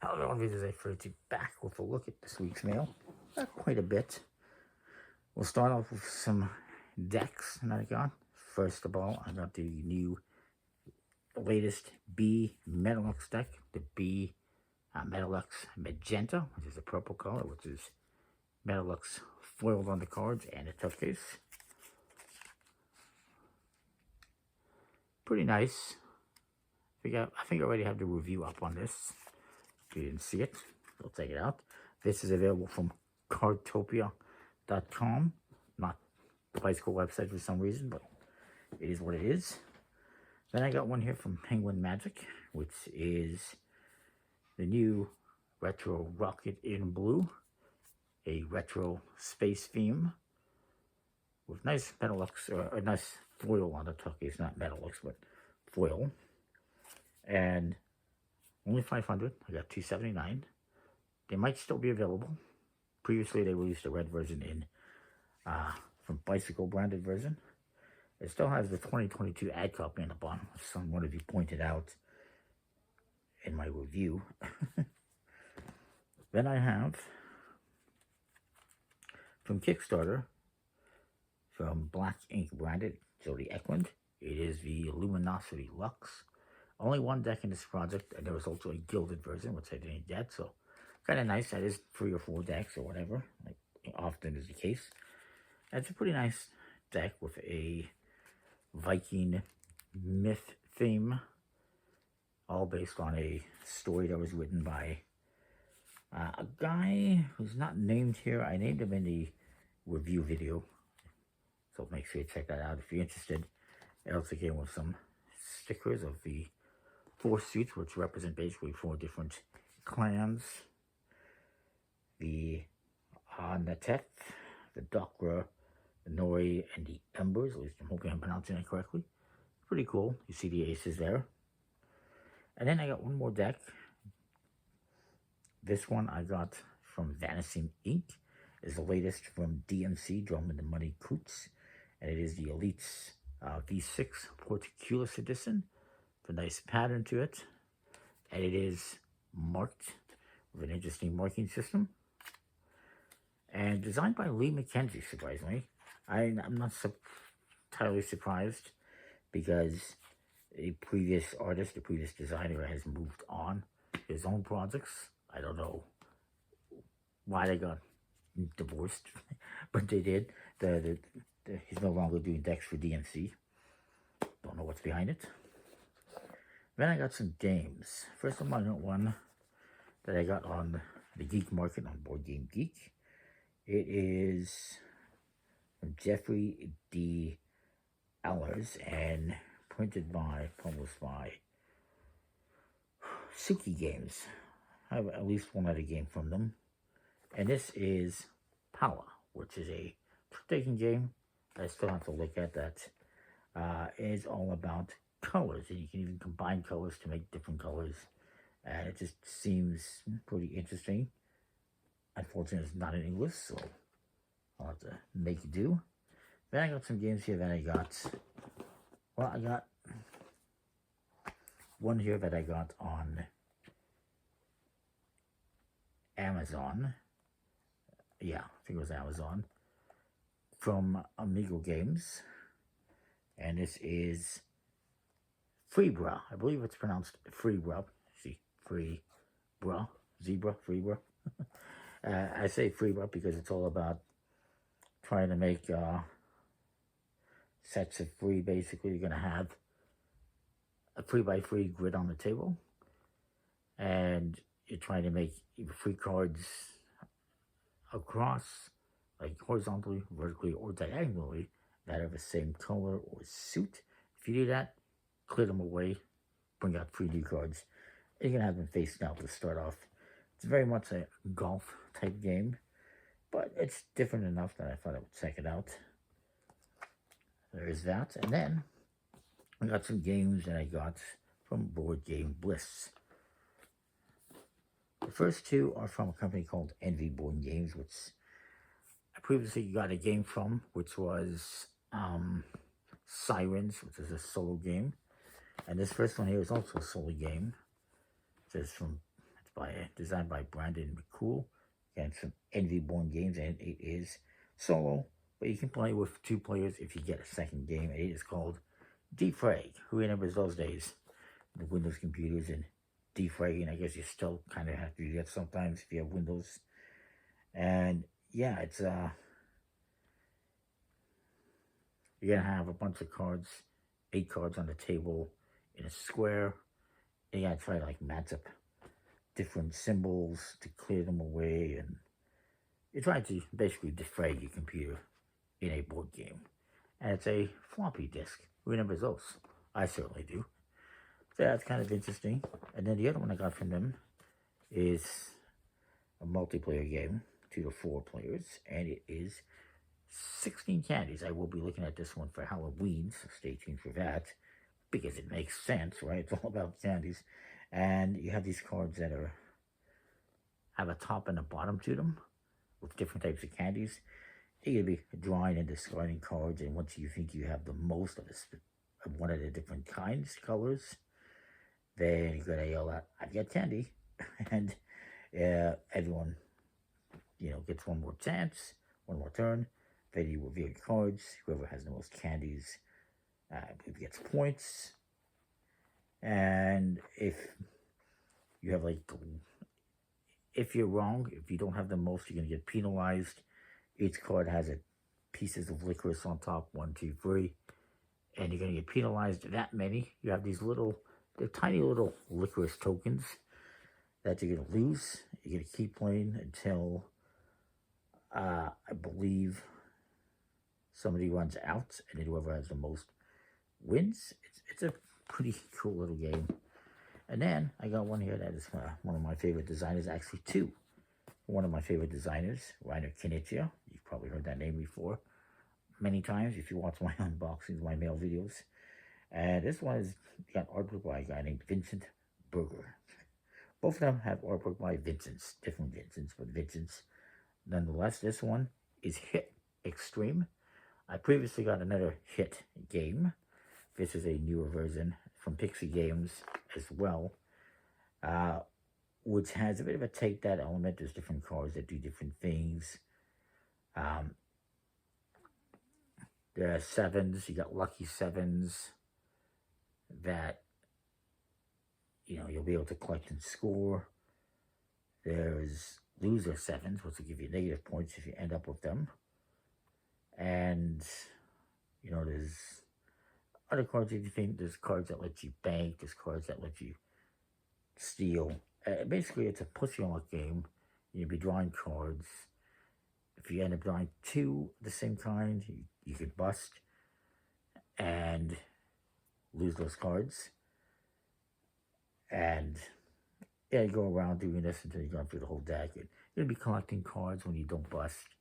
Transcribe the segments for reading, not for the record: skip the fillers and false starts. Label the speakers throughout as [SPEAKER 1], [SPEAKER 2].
[SPEAKER 1] Hello, visitors. I back with a look at this week's mail. Not quite a bit. We'll start off with some decks that I got. First of all, I got the latest B Metalux deck, the B Metalux Magenta, which is a purple color, which is Metalux foiled on the cards and a tough case. Pretty nice. I think I already have the review up on this. If you didn't see it, we'll take it out. This is available from Cartopia.com, not the bicycle website for some reason, but it is what it is. Then I got one here from Penguin Magic, which is the new retro rocket in blue, a retro space theme with nice Metalux, or a nice foil on the tuck. It's not Metalux, but foil. And only 500. I got 279. They might still be available. Previously, they released a red version in from Bicycle branded version. It still has the 2022 ad copy on the bottom, as one of you pointed out in my review. Then I have from Kickstarter, from Black Ink branded, Jody Eklund. It is the Luminosity Lux. Only one deck in this project, and there was also a gilded version, which I didn't get, so kind of nice. That is 3 or 4 decks or whatever, like often is the case. And it's a pretty nice deck with a Viking myth theme, all based on a story that was written by a guy who's not named here. I named him in the review video, so make sure you check that out if you're interested. It also came with some stickers of the 4 suits, which represent basically 4 different clans. The Natet, the Dokra, the Nori, and the Embers. At least I'm hoping I'm pronouncing it correctly. Pretty cool. You see the aces there. And then I got one more deck. This one I got from Vanishing Ink. Is the latest from DMC, Drummond and Money Coots. And it is the Elites V6 Porticulus Edition. A nice pattern to it, and it is marked with an interesting marking system, and designed by Lee McKenzie. Surprisingly, I'm not entirely surprised, because a previous artist, the previous designer, has moved on his own projects. I don't know why they got divorced, but they did. He's no longer doing decks for DMC. Don't know what's behind it. Then I got some games. First of all, I got one that I got on the Geek market on Board Game Geek. It is from Jeffrey D. Allers and published by Suki Games. I have at least one other game from them. And this is Power, which is a trick-taking game I still have to look at. That is all about colors, and you can even combine colors to make different colors, and it just seems pretty interesting. Unfortunately, it's not in English, so I'll have to make do. Then I got some games here that I got. Well, I got one here that I got on Amazon. Yeah, I think it was Amazon, from Amigo.games, and this is Freebra. I believe it's pronounced Freebra. See, Freebra, zebra, Freebra. I say Freebra because it's all about trying to make sets of 3. Basically, you're going to have a 3x3 grid on the table, and you're trying to make 3 cards across, like horizontally, vertically, or diagonally, that have the same color or suit. If you do that, clear them away, bring out 3 new cards. You can have them face down to start off. It's very much a golf type game, but it's different enough that I thought I would check it out. There is that. And then I got some games that I got from Board Game Bliss. The first 2 are from a company called Envy Board Games, which I previously got a game from, which was Sirens, which is a solo game. And this first one here is also a solo game. It's designed by Brandon McCool. And some Envy-born games, and it is solo, but you can play with 2 players if you get a second game. And it is called Defrag. Who remembers those days? The Windows computers and defragging. I guess you still kind of have to do that sometimes if you have Windows. And yeah, it's you're gonna have a bunch of cards, 8 cards on the table in a square. And you gotta try to like match up different symbols to clear them away, and you're trying to basically defrag your computer in a board game. And it's a floppy disk. Who remembers those? I certainly do. So that's kind of interesting. And then the other one I got from them is a multiplayer game, 2 to 4 players, and it is 16 Candies. I will be looking at this one for Halloween, so stay tuned for that, because it makes sense, right? It's all about candies. And you have these cards that have a top and a bottom to them with different types of candies. You're going to be drawing and discarding cards, and once you think you have the most of one of the different kinds, colors, then you're going to yell out, "I've got candy." And everyone, gets one more chance, one more turn. Then you reveal your cards. Whoever has the most candies gets points. And if you have if you're wrong, if you don't have the most, you're going to get penalized. Each card has pieces of licorice on top, 1, 2, 3. And you're going to get penalized that many. You have these they're tiny little licorice tokens that you're going to lose. You're going to keep playing until, I believe, somebody runs out. And then whoever has the most wins. It's a pretty cool little game. And then I got one here that is one of my favorite designers, actually 2. One of my favorite designers, Reiner Knizia. You've probably heard that name before many times if you watch my unboxings, my mail videos. And this one is got artwork by a guy named Vincent Berger. Both of them have artwork by Vincents, different Vincents, but Vincents. Nonetheless, this one is Hit Extreme. I previously got another Hit game. This is a newer version from Pixie Games as well, which has a bit of a take that element. There's different cards that do different things. There are 7s. You got lucky 7s that you'll be able to collect and score. There's loser 7s, which will give you negative points if you end up with them. And there's other cards if you think. There's cards that let you bank. There's cards that let you steal. Basically, it's a push-your-luck game. You'll be drawing cards. If you end up drawing 2 of the same kind, you could bust and lose those cards. And yeah, you go around doing this until you go through the whole deck. You're going to be collecting cards when you don't bust.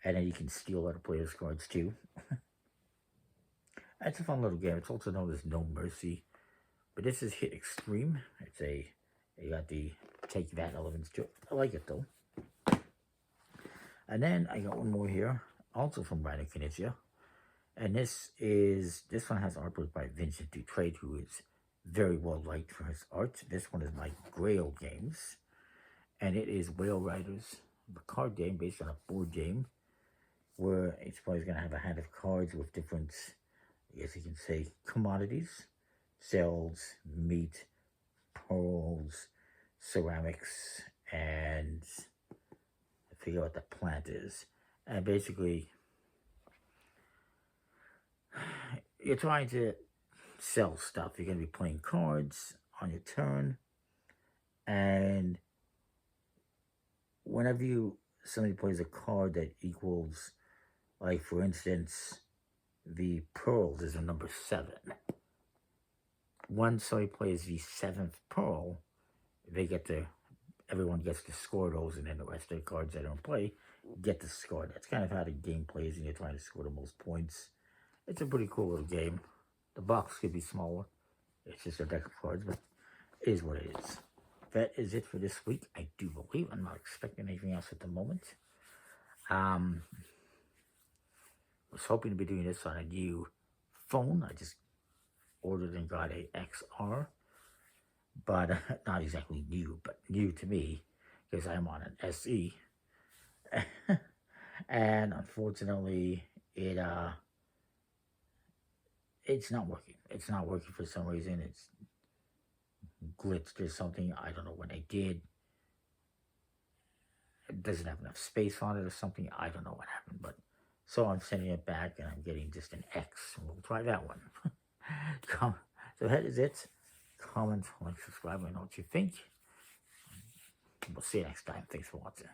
[SPEAKER 1] And then you can steal other players' cards too. It's a fun little game. It's also known as No Mercy. But this is Hit Extreme. You got the take that elements to it. I like it though. And then I got one more here, also from Reiner Knizia. And this one has artwork by Vincent Dutrait, who is very well liked for his art. This one is by grailgames. And it is Whale Riders, the card game based on a board game, where each player is going to have a hand of cards with different, I guess you can say, commodities: cells, meat, pearls, ceramics, and I forget what the plant is. And basically, you're trying to sell stuff. You're going to be playing cards on your turn, and whenever somebody plays a card that equals, like for instance, the pearls is a number 7. Once somebody plays the 7th pearl, everyone gets to score those, and then the rest of the cards that don't play get to score. That's kind of how the game plays, and you're trying to score the most points. It's a pretty cool little game. The box could be smaller. It's just a deck of cards, but it is what it is. That is it for this week, I do believe. I'm not expecting anything else at the moment. I was hoping to be doing this on a new phone. I just ordered and got a XR. but not exactly new, but new to me because I'm on an SE, and unfortunately, it's not working. It's not working for some reason. It's glitched or something. I don't know what I did. It doesn't have enough space on it or something. I don't know what happened, but so I'm sending it back and I'm getting just an X. We'll try that one. So that is it. Comment, like, subscribe, I know what you think. We'll see you next time. Thanks for watching.